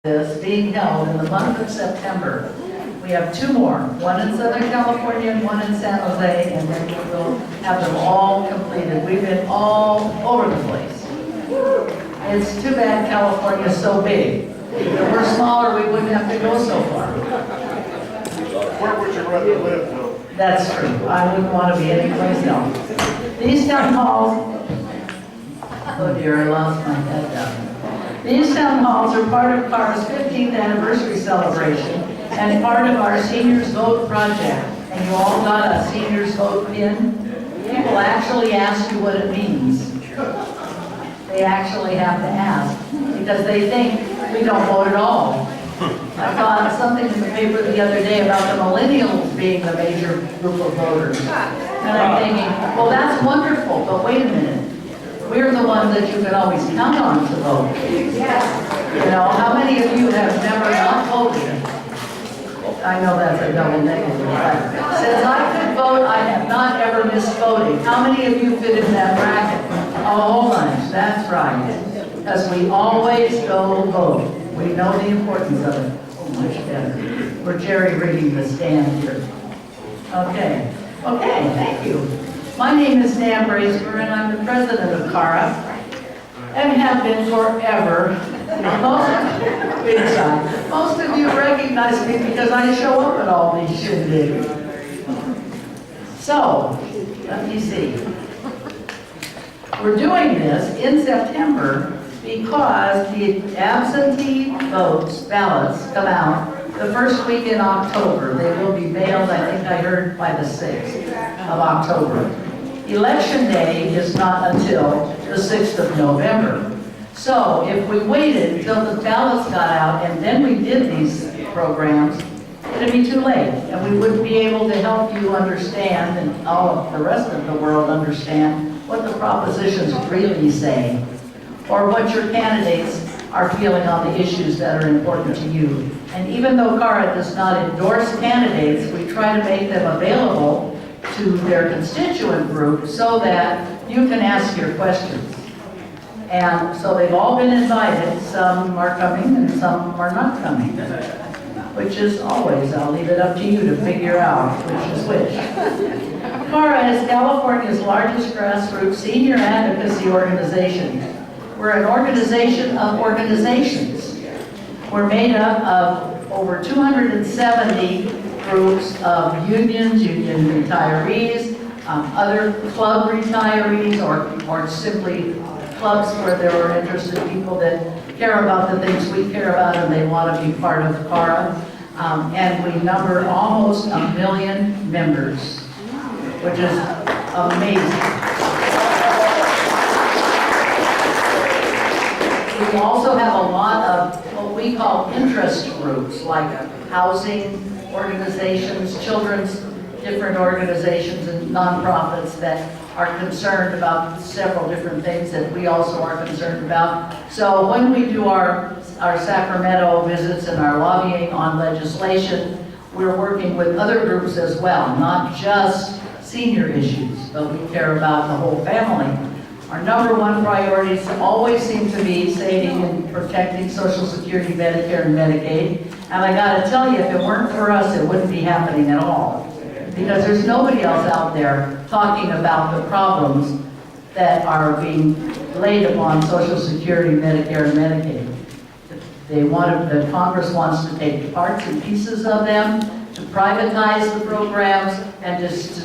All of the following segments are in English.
This being held in the month of September. We have two more, one in Southern California and one in San Jose, and then we will have them all completed. We've been all over the place. It's too bad California is so big. If we're smaller, we wouldn't have to go so far. Where would you rather live, though? That's true. I wouldn't want to be anyplace else. These town halls, oh dear, I lost my head down. These town halls are part of CAR's 15th anniversary celebration and part of our Seniors Vote project. And you all got a Seniors Vote pin? People actually ask you what it means. They actually have to ask because they think we don't vote at all. I saw something in the paper the other day about the millennials being the major group of voters. And I'm thinking, well, that's wonderful, but wait a minute. We're the ones that you can always count on to vote. You know, how many of you have never not voted? I know that's a double negative, but since I could vote, I have not ever missed voting. How many of you fit in that bracket? A whole bunch, that's right. Because we always go vote. We know the importance of it. Oh, much better. We're jerry-rigging the stand here. Okay, thank you. My name is Nan Brazimer, and I'm the president of CARA, and have been forever. Most of you recognize me because I show up at all these shindigs. So, let me see. We're doing this in September because the absentee ballots come out the first week in October. They will be mailed, I think I heard, by the 6th of October. Election day is not until the 6th of November. So if we waited until the ballots got out and then we did these programs, it'd be too late. And we wouldn't be able to help you understand and all of the rest of the world understand what the propositions really say or what your candidates are feeling on the issues that are important to you. And even though CARA does not endorse candidates, we try to make them available to their constituent group so that you can ask your questions. And so they've all been invited. Some are coming and some are not coming, which is always, I'll leave it up to you to figure out which is which. CARA is California's largest grassroots senior advocacy organization. We're an organization of organizations. We're made up of over 270 groups of unions, union retirees, other club retirees, or simply clubs where there are interested people that care about the things we care about and they want to be part of CARA. And we number almost 1 million members, which is amazing. We also have a lot of what we call interest groups, like housing organizations, children's different organizations and nonprofits that are concerned about several different things that we also are concerned about. So when we do our Sacramento visits and our lobbying on legislation, we're working with other groups as well, not just senior issues, but we care about the whole family. Our number one priorities always seem to be saving and protecting Social Security, Medicare, and Medicaid. And I gotta tell you, if it weren't for us, it wouldn't be happening at all. Because there's nobody else out there talking about the problems that are being laid upon Social Security, Medicare, and Medicaid. The Congress wants to take parts and pieces of them, to privatize the programs, and just to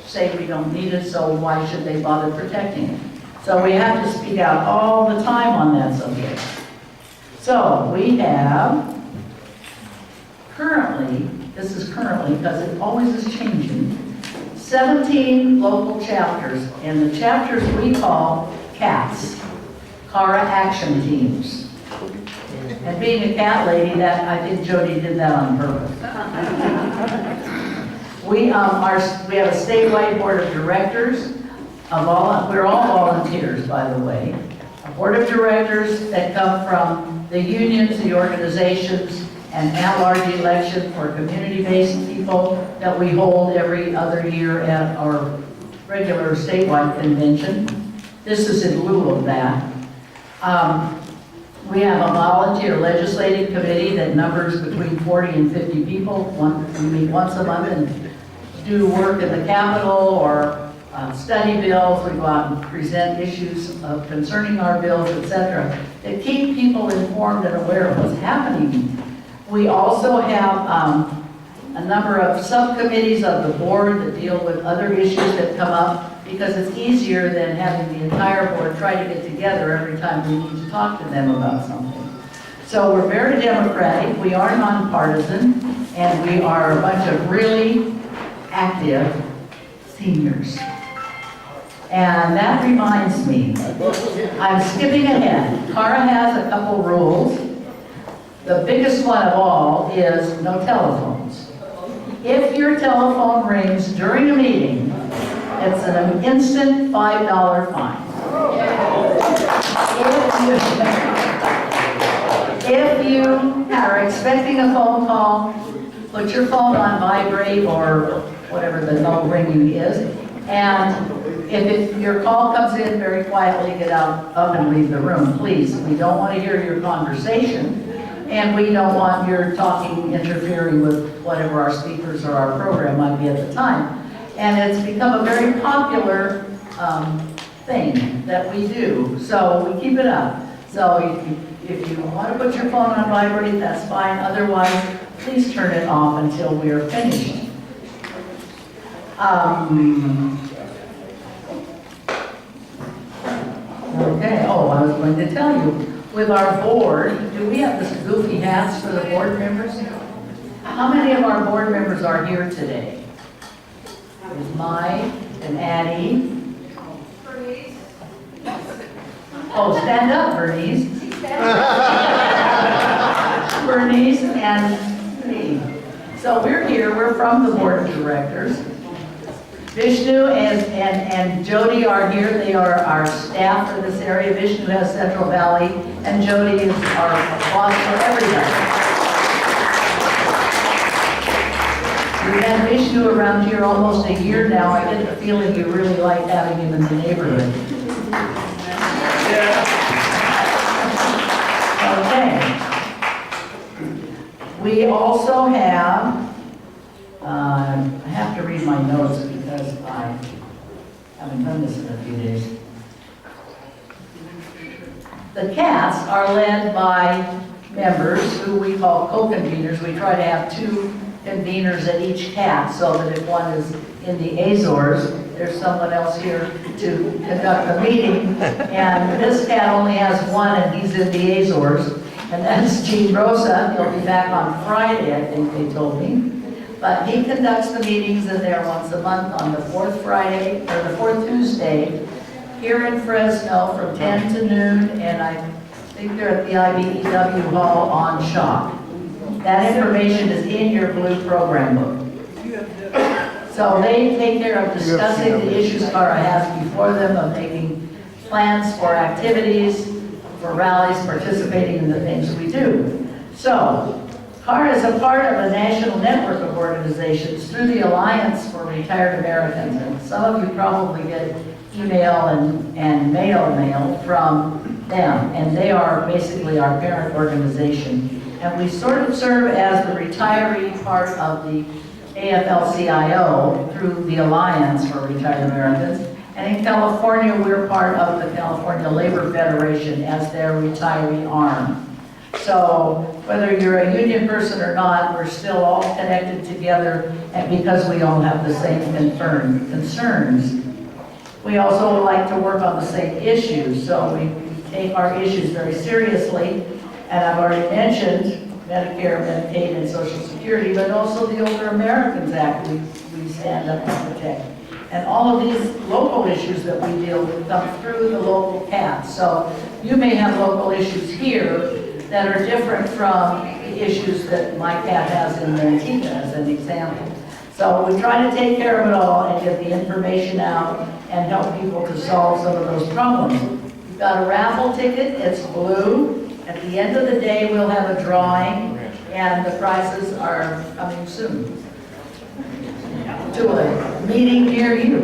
say we don't need it, so why should they bother protecting it? So we have to speak out all the time on that subject. So we have currently, this is currently because it always is changing, 17 local chapters, and the chapters we call CATs, CARA Action Teams. And being a cat lady, that I think Jody did that on purpose. We have a statewide board of directors. We're all volunteers, by the way. A board of directors that come from the unions, the organizations, an at-large election for community-based people that we hold every other year at our regular statewide convention. This is in lieu of that. We have a volunteer legislative committee that numbers between 40 and 50 people. We meet once a month and do work in the Capitol or study bills. We go out and present issues concerning our bills, etc., that keep people informed and aware of what's happening. We also have a number of subcommittees of the board that deal with other issues that come up, because it's easier than having the entire board try to get together every time we need to talk to them about something. So we're very democratic, we are nonpartisan, and we are a bunch of really active seniors. And that reminds me, I'm skipping ahead. Cara has a couple rules. The biggest one of all is no telephones. If your telephone rings during a meeting, it's an instant $5 fine. If you are expecting a phone call, put your phone on vibrate or whatever the no ringing is, and if your call comes in, very quietly get up and leave the room, please. We don't want to hear your conversation, and we don't want your talking interfering with whatever our speakers or our program might be at the time. And it's become a very popular thing that we do, so we keep it up. So if you want to put your phone on vibrate, that's fine. Otherwise, please turn it off until we are finished. Okay, oh, I was going to tell you, with our board, do we have this goofy hats for the board members? How many of our board members are here today? There's Mike and Addie. Bernice. Oh, stand up, Bernice. Bernice and me. So we're here, we're from the board of directors. Vishnu and Jody are here. They are our staff for this area. Vishnu has Central Valley, and Jody is our boss for everybody. We've had Vishnu around here almost a year now. I get the feeling you really like having him in the neighborhood. Okay. We also have, I have to read my notes because I haven't done this in a few days. The cats are led by members who we call co-conveners. We try to have two conveners at each cat, so that if one is in the Azores, there's someone else here to conduct the meeting. And this cat only has one, and he's in the Azores. And that's Gene Rosa. He'll be back on Friday, I think they told me. But he conducts the meetings in there once a month on the fourth Friday, or the fourth Tuesday, here in Fresno from 10 to noon, and I think they're at the IBEW Hall on Shaw. That information is in your blue program book. So they take care of discussing the issues Cara has before them, of making plans for activities, for rallies, participating in the things we do. So, Cara is a part of a national network of organizations through the Alliance for Retired Americans, and some of you probably get email and mail from them, and they are basically our parent organization. And we sort of serve as the retiree part of the AFL-CIO through the Alliance for Retired Americans. And in California, we're part of the California Labor Federation as their retiree arm. So whether you're a union person or not, we're still all connected together, and because we all have the same concerns. We also like to work on the same issues, so we take our issues very seriously. And I've already mentioned Medicare, Medicaid, and Social Security, but also the Older Americans Act we stand up to protect. And all of these local issues that we deal with come through the local CAT. So you may have local issues here that are different from the issues that my CAT has in Manteca, as an example. So we try to take care of it all and get the information out and help people to solve some of those problems. We've got a raffle ticket, it's blue. At the end of the day, we'll have a drawing, and the prizes are coming soon to a meeting near you.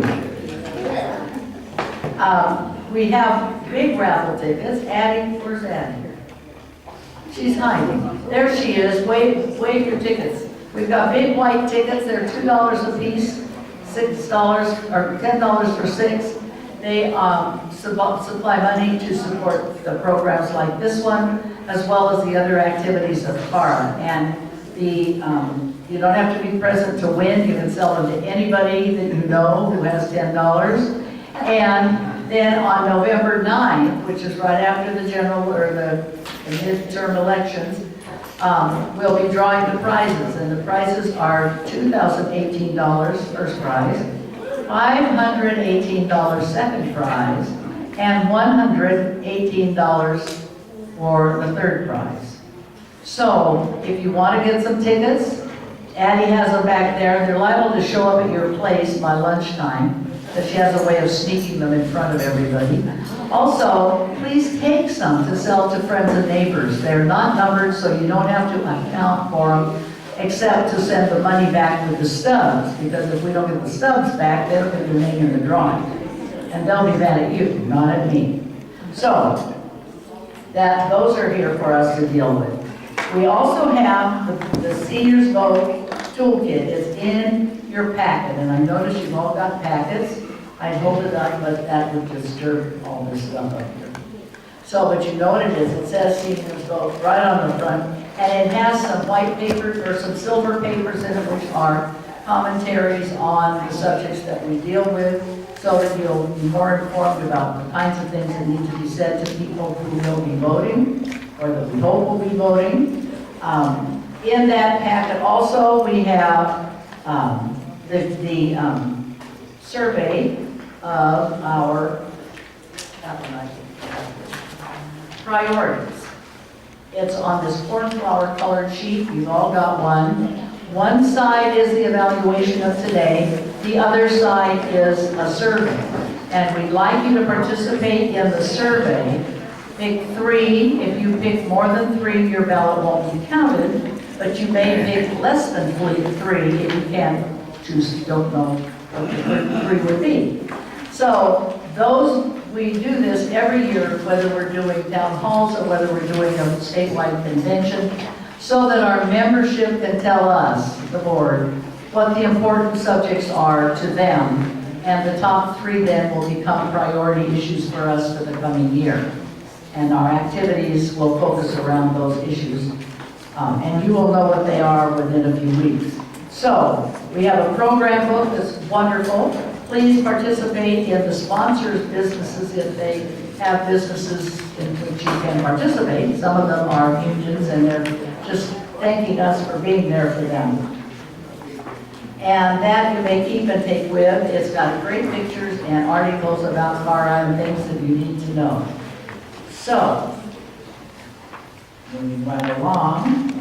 We have big raffle tickets. Addie, where's Addie? She's hiding. There she is. Wave your tickets. We've got big white tickets. They're $2 a piece, $6 or $10 for 6. They supply money to support the programs like this one, as well as the other activities of CARA. And you don't have to be present to win. You can sell them to anybody that you know who has $10. And then on November 9th, which is right after the general or the midterm elections, we'll be drawing the prizes. And the prizes are $2,018 first prize, $518 second prize, and $118 for the third prize. So if you want to get some tickets, Addie has them back there. They're liable to show up at your place by lunchtime, but she has a way of sneaking them in front of everybody. Also, please take some to sell to friends and neighbors. They're not numbered, so you don't have to account for them, except to send the money back with the stubs, because if we don't get the stubs back, they'll put your name in the drawing. And they'll be mad at you, not at me. So, those are here for us to deal with. We also have the Seniors Vote Toolkit. It's in your packet, and I noticed you've all got packets. I hold it up, but that would disturb all this stuff up here. So, but you know what it is. It says Seniors Vote right on the front, and it has some white paper or some silver papers in it, which are commentaries on the subjects that we deal with, so that you'll be more informed about the kinds of things that need to be said to people who will be voting, or that we hope will be voting. In that packet also, we have the survey of our priorities. It's on this cornflower colored sheet. You've all got one. One side is the evaluation of today. The other side is a survey. And we'd like you to participate in the survey. Pick 3. If you pick more than 3, your ballot won't be counted. But you may pick less than 3 if you can't choose, don't know what the 3 would be. So we do this every year, whether we're doing town halls or whether we're doing a statewide convention, so that our membership can tell us, the board, what the important subjects are to them. And the top 3 then will become priority issues for us for the coming year. And our activities will focus around those issues. And you will know what they are within a few weeks. So, we have a program book that's wonderful. Please participate in the sponsors' businesses if they have businesses in which you can participate. Some of them are unions, and they're just thanking us for being there for them. And that you may keep and take with. It's got great pictures and articles about CARA and things that you need to know. So, moving right along.